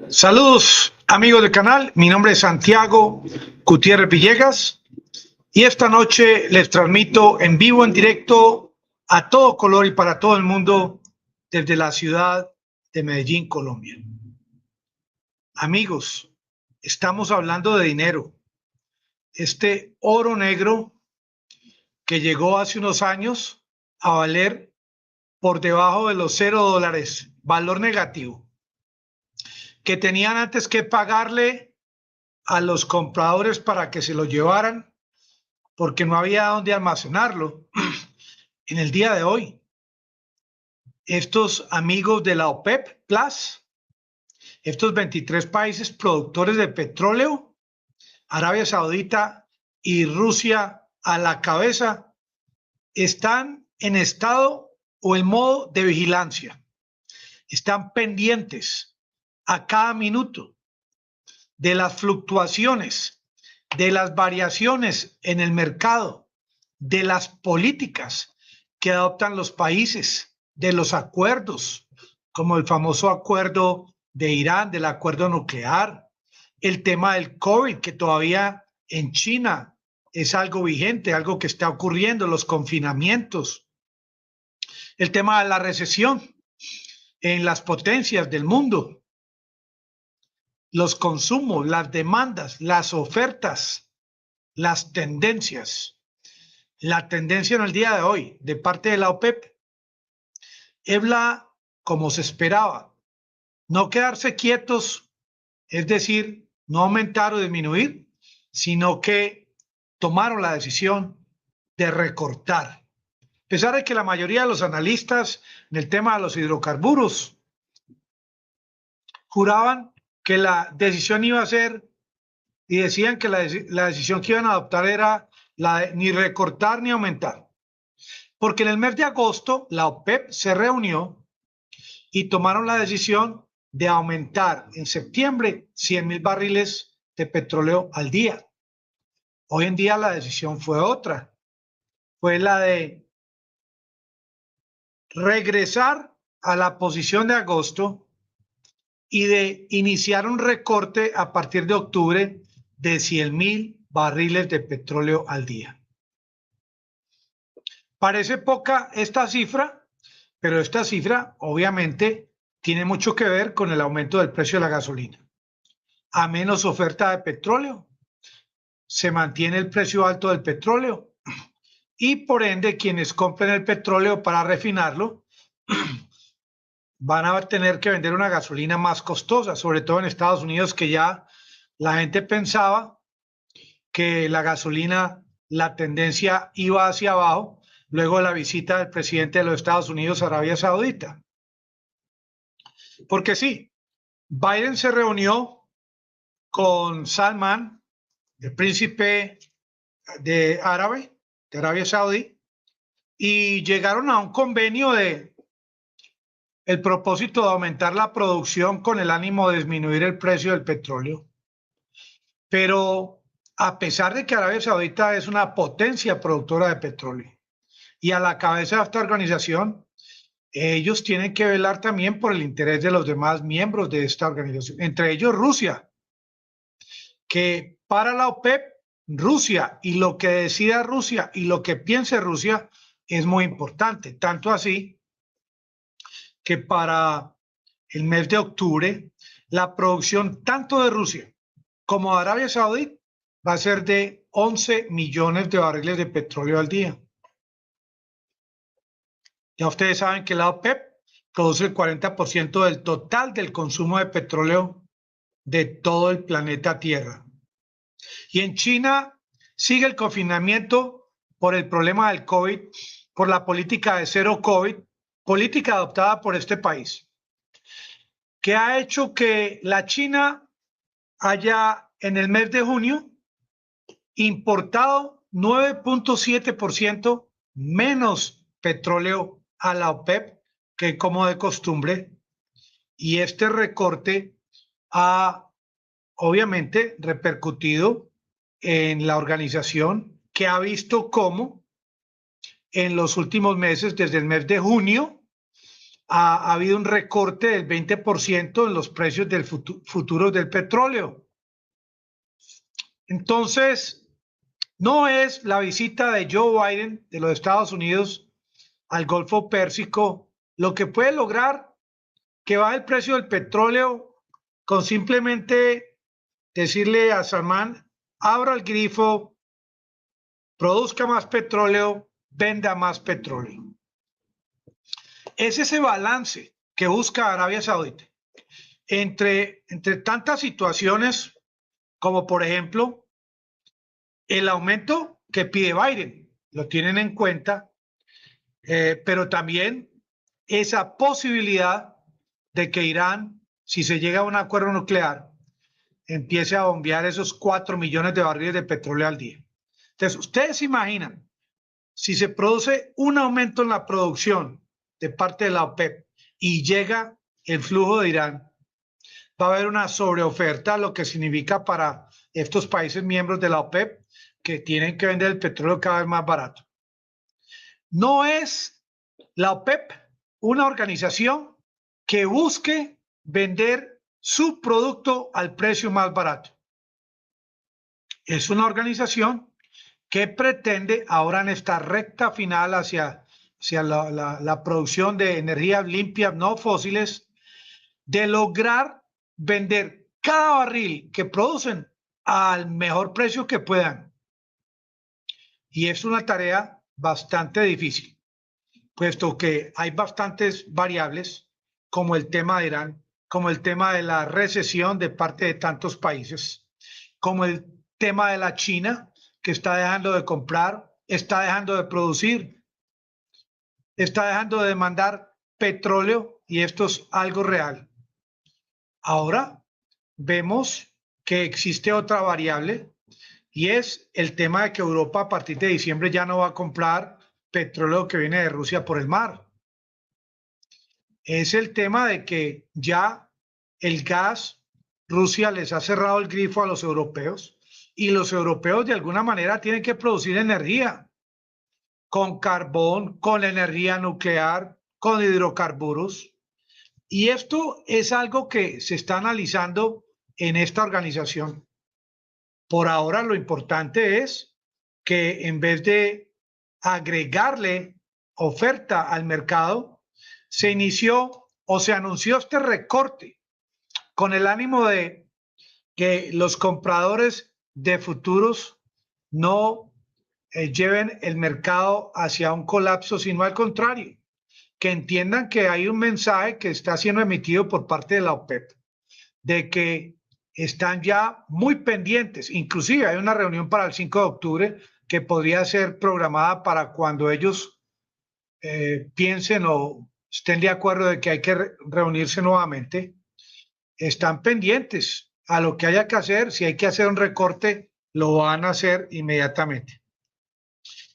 Saludos amigos del canal, mi nombre es Santiago Gutiérrez Villegas y esta noche les transmito en vivo, en directo, a todo color y para todo el mundo desde la ciudad de Medellín, Colombia. Amigos, estamos hablando de dinero. Este oro negro que llegó hace unos años a valer por debajo de los $0, valor negativo, que tenían antes que pagarle a los compradores para que se lo llevaran porque no había dónde almacenarlo. En el día de hoy, estos amigos de la OPEP Plus, estos 23 países productores de petróleo, Arabia Saudita y Rusia a la cabeza, están en estado o en modo de vigilancia. Están pendientes a cada minuto de las fluctuaciones, de las variaciones en el mercado, de las políticas que adoptan los países, de los acuerdos, como el famoso acuerdo de Irán, del acuerdo nuclear, el tema del COVID, que todavía en China es algo vigente, algo que está ocurriendo, los confinamientos, el tema de la recesión en las potencias del mundo, los consumos, las demandas, las ofertas, las tendencias. La tendencia en el día de hoy de parte de la OPEP es como se esperaba, no quedarse quietos, es decir, no aumentar o disminuir, sino que tomaron la decisión de recortar. A pesar de que la mayoría de los analistas en el tema de los hidrocarburos juraban que la decisión iba a ser, y decían que la decisión que iban a adoptar era la de ni recortar ni aumentar. Porque en el mes de agosto la OPEP se reunió y tomaron la decisión de aumentar en septiembre 100,000 barriles de petróleo al día. Hoy en día la decisión fue otra, fue la de regresar a la posición de agosto y de iniciar un recorte a partir de octubre de 100,000 barriles de petróleo al día. Parece poca esta cifra, pero esta cifra obviamente tiene mucho que ver con el aumento del precio de la gasolina. A menos oferta de petróleo, se mantiene el precio alto del petróleo y por ende quienes compren el petróleo para refinarlo van a tener que vender una gasolina más costosa, sobre todo en Estados Unidos, que ya la gente pensaba que la gasolina, la tendencia iba hacia abajo luego de la visita del presidente de los Estados Unidos a Arabia Saudita. Porque sí, Biden se reunió con Salman, el príncipe de Arabia Saudí, y llegaron a un convenio de el propósito de aumentar la producción con el ánimo de disminuir el precio del petróleo. Pero a pesar de que Arabia Saudita es una potencia productora de petróleo y a la cabeza de esta organización, ellos tienen que velar también por el interés de los demás miembros de esta organización, entre ellos Rusia, que para la OPEP, Rusia y lo que decida Rusia y lo que piense Rusia es muy importante, tanto así que para el mes de octubre la producción tanto de Rusia como de Arabia Saudí va a ser de 11 millones de barriles de petróleo al día. Ya ustedes saben que la OPEP produce el 40% del total del consumo de petróleo de todo el planeta Tierra. Y en China sigue el confinamiento por el problema del COVID, por la política de cero COVID, política adoptada por este país, que ha hecho que la China haya en el mes de junio importado 9.7% menos petróleo a la OPEP que como de costumbre, y este recorte ha obviamente repercutido en la organización, que ha visto cómo en los últimos meses, desde el mes de junio, ha habido un recorte del 20% en los precios del futuros del petróleo. Entonces, no es la visita de Joe Biden de los Estados Unidos al Golfo Pérsico lo que puede lograr que baje el precio del petróleo con simplemente decirle a Salman, abra el grifo, produzca más petróleo, venda más petróleo. Es ese balance que busca Arabia Saudita entre tantas situaciones como, por ejemplo, el aumento que pide Biden, lo tienen en cuenta, pero también esa posibilidad de que Irán, si se llega a un acuerdo nuclear, empiece a bombear esos 4 millones de barriles de petróleo al día. Entonces, ustedes se imaginan, si se produce un aumento en la producción de parte de la OPEP y llega el flujo de Irán, va a haber una sobreoferta, lo que significa para estos países miembros de la OPEP que tienen que vender el petróleo cada vez más barato. No es la OPEP una organización que busque vender su producto al precio más barato. Es una organización que pretende ahora en esta recta final hacia la producción de energías limpias, no fósiles, de lograr vender cada barril que producen al mejor precio que puedan. Y es una tarea bastante difícil, puesto que hay bastantes variables, como el tema de Irán, como el tema de la recesión de parte de tantos países, como el tema de la China, que está dejando de comprar, está dejando de producir, está dejando de demandar petróleo, y esto es algo real. Ahora vemos que existe otra variable, y es el tema de que Europa a partir de diciembre ya no va a comprar petróleo que viene de Rusia por el mar. Es el tema de que ya el gas, Rusia les ha cerrado el grifo a los europeos, y los europeos de alguna manera tienen que producir energía con carbón, con energía nuclear, con hidrocarburos. Y esto es algo que se está analizando en esta organización. Por ahora lo importante es que en vez de agregarle oferta al mercado, se inició o se anunció este recorte con el ánimo de que los compradores de futuros no lleven el mercado hacia un colapso, sino al contrario, que entiendan que hay un mensaje que está siendo emitido por parte de la OPEP, de que están ya muy pendientes. Inclusive hay una reunión para el 5 de octubre que podría ser programada para cuando ellos piensen o estén de acuerdo de que hay que reunirse nuevamente. Están pendientes a lo que haya que hacer. Si hay que hacer un recorte, lo van a hacer inmediatamente.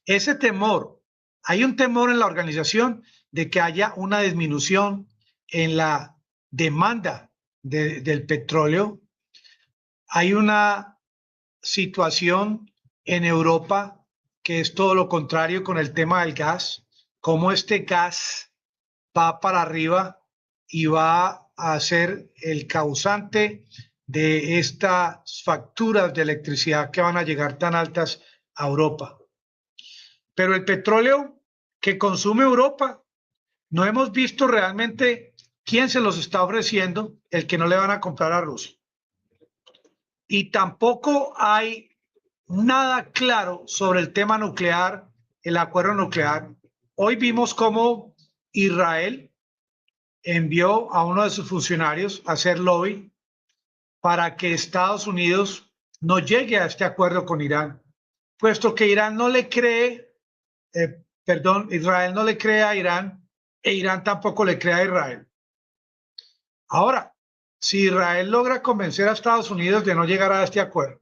Ese temor, hay un temor en la organización de que haya una disminución en la demanda del petróleo. Hay una situación en Europa que es todo lo contrario con el tema del gas, cómo este gas va para arriba y va a ser el causante de estas facturas de electricidad que van a llegar tan altas a Europa. Pero el petróleo que consume Europa, no hemos visto realmente quién se los está ofreciendo, el que no le van a comprar a Rusia. Y tampoco hay nada claro sobre el tema nuclear, el acuerdo nuclear. Hoy vimos cómo Israel envió a uno de sus funcionarios a hacer lobby para que Estados Unidos no llegue a este acuerdo con Irán, puesto que Irán no le cree, Israel no le cree a Irán, e Irán tampoco le cree a Israel. Ahora, si Israel logra convencer a Estados Unidos de no llegar a este acuerdo,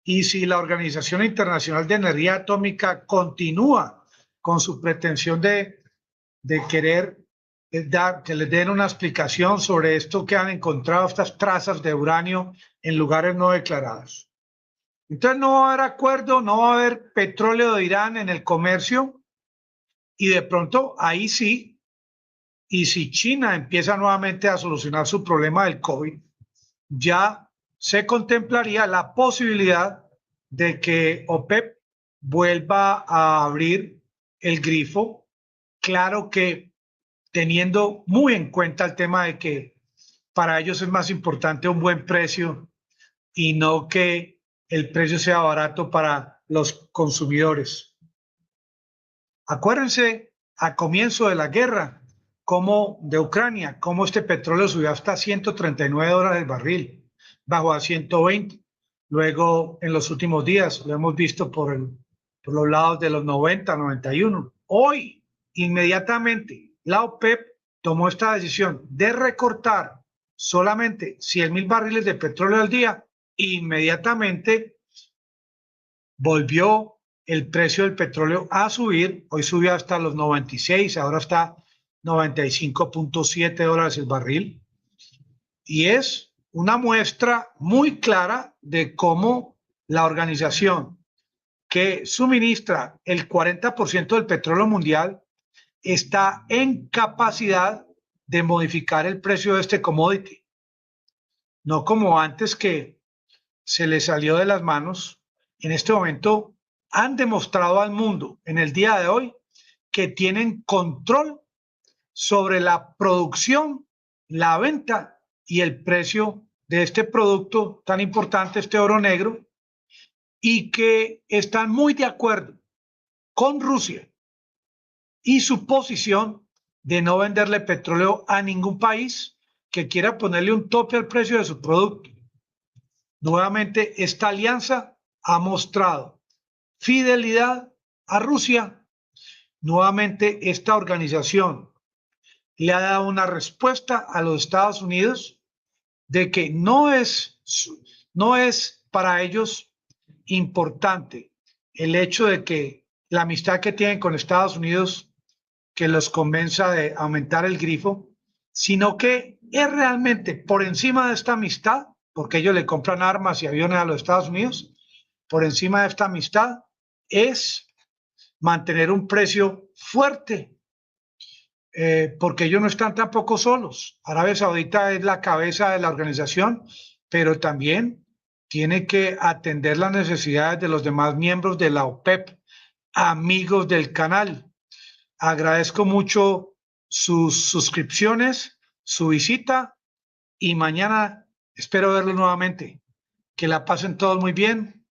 y si la Organización Internacional de Energía Atómica continúa con su pretensión de querer que les den una explicación sobre esto que han encontrado, estas trazas de uranio en lugares no declarados, entonces no va a haber acuerdo, no va a haber petróleo de Irán en el comercio, y de pronto ahí sí y si China empieza nuevamente a solucionar su problema del COVID, ya se contemplaría la posibilidad de que OPEP vuelva a abrir el grifo. Claro que teniendo muy en cuenta el tema de que para ellos es más importante un buen precio y no que el precio sea barato para los consumidores. Acuérdense, a comienzo de la guerra, como de Ucrania, cómo este petróleo subió hasta $139 el barril, bajó a 120. Luego, en los últimos días, lo hemos visto por los lados de los 90, 91. Hoy, inmediatamente, la OPEP tomó esta decisión de recortar solamente 100,000 barriles de petróleo al día. Inmediatamente volvió el precio del petróleo a subir. Hoy subió hasta los 96, ahora está $95.7 el barril. Y es una muestra muy clara de cómo la organización que suministra el 40% del petróleo mundial está en capacidad de modificar el precio de este commodity. No como antes que se le salió de las manos. En este momento han demostrado al mundo en el día de hoy que tienen control sobre la producción, la venta y el precio de este producto tan importante, este oro negro, y que están muy de acuerdo con Rusia y su posición de no venderle petróleo a ningún país que quiera ponerle un tope al precio de su producto. Nuevamente, esta alianza ha mostrado fidelidad a Rusia. Nuevamente, esta organización le ha dado una respuesta a los Estados Unidos de que no es para ellos importante el hecho de que la amistad que tienen con Estados Unidos que los convenza de aumentar el grifo, sino que es realmente por encima de esta amistad, porque ellos le compran armas y aviones a los Estados Unidos, por encima de esta amistad es mantener un precio fuerte, porque ellos no están tampoco solos. Arabia Saudita es la cabeza de la organización, pero también tiene que atender las necesidades de los demás miembros de la OPEP, amigos del canal. Agradezco mucho sus suscripciones, su visita y mañana espero verlo nuevamente. Que la pasen todos muy bien.